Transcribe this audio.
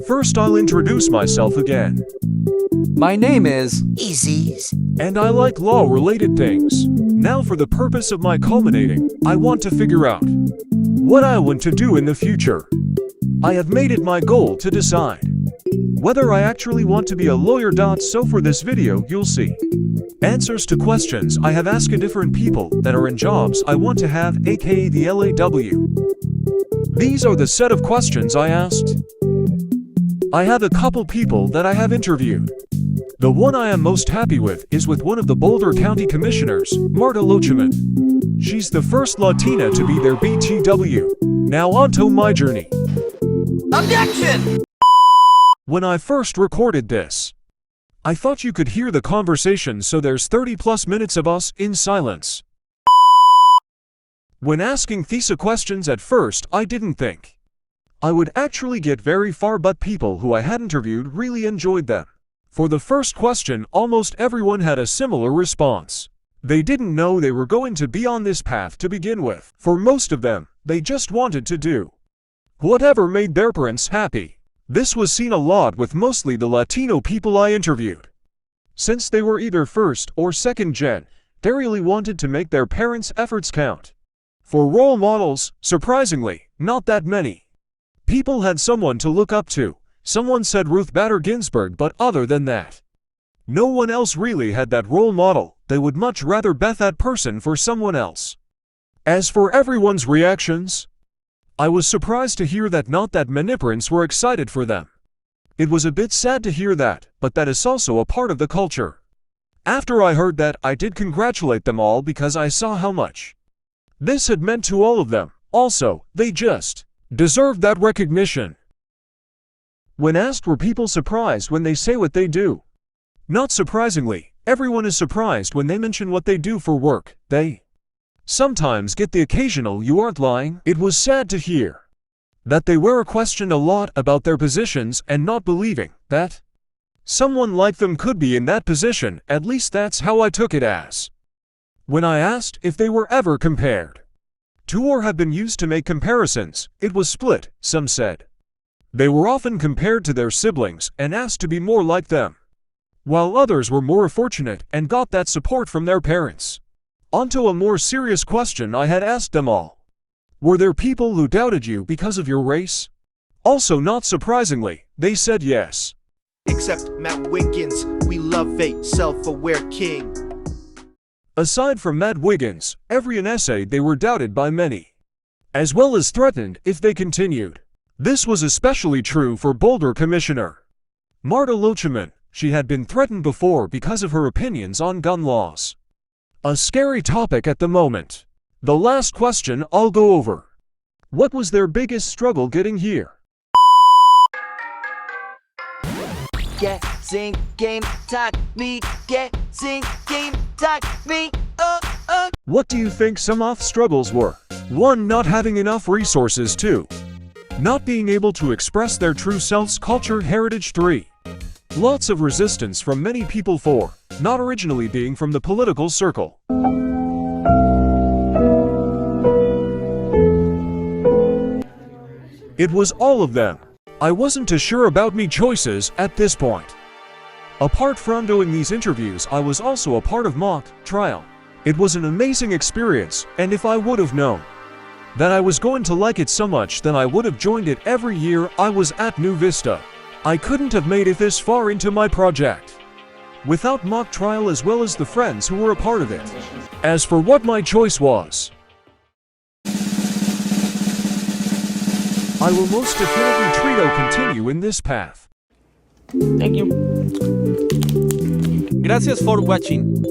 First, I'll introduce myself again. My name is Easies. And I like law-related things. Now for the purpose of my culminating, I want to figure out what I want to do in the future. I have made it my goal to decide whether I actually want to be a lawyer. So for this video, you'll see answers to questions I have asked different people that are in jobs I want to have, aka the LAW. These are the set of questions I asked. I have a couple people that I have interviewed. The one I am most happy with is with one of the Boulder County Commissioners, Marta Loachman. She's the first Latina to be their BTW. Now onto my journey. Objection! When I first recorded this, I thought you could hear the conversation, so there's 30+ minutes of us in silence. When asking THESA questions at first, I didn't think I would actually get very far, but people who I had interviewed really enjoyed them. For the first question, almost everyone had a similar response. They didn't know they were going to be on this path to begin with. For most of them, they just wanted to do whatever made their parents happy. This was seen a lot with mostly the Latino people I interviewed. Since they were either first or second gen, they really wanted to make their parents' efforts count. For role models, surprisingly, not that many people had someone to look up to. Someone said Ruth Bader Ginsburg, but other than that, no one else really had that role model. They would much rather bet that person for someone else. As for everyone's reactions, I was surprised to hear that not that many parents were excited for them. It was a bit sad to hear that, but that is also a part of the culture. After I heard that, I did congratulate them all because I saw how much this had meant to all of them. Also, they just deserved that recognition. When asked, were people surprised when they say what they do? Not surprisingly, everyone is surprised when they mention what they do for work. They sometimes get the occasional "you aren't lying." It was sad to hear that they were questioned a lot about their positions and not believing that someone like them could be in that position. At least that's how I took it as. When I asked if they were ever compared to or have been used to make comparisons, it was split. Some said they were often compared to their siblings and asked to be more like them, while others were more fortunate and got that support from their parents. Onto a more serious question I had asked them all. Were there people who doubted you because of your race? Also, not surprisingly, they said yes. Except Matt Wiggins, we love a self-aware king. Aside from Matt Wiggins, every essay they were doubted by many, as well as threatened if they continued. This was especially true for Boulder Commissioner Marta Loachman. She had been threatened before because of her opinions on gun laws. A scary topic at the moment. The last question I'll go over. What was their biggest struggle getting here? Get sing game talk me. Get sing game talk me. What do you think some of struggles were? 1. Not having enough resources. 2. Not being able to express their true selves, culture, heritage. 3. Lots of resistance from many people. 4. Not originally being from the political circle. It was all of them. I wasn't too sure about me choices at this point. Apart from doing these interviews, I was also a part of mock trial. It was an amazing experience, and if I would have known that I was going to like it so much, then I would have joined it every year I was at New Vista. I couldn't have made it this far into my project without mock trial as well as the friends who were a part of it. As for what my choice was, I will most definitely Trito continue in this path. Thank you. Gracias for watching.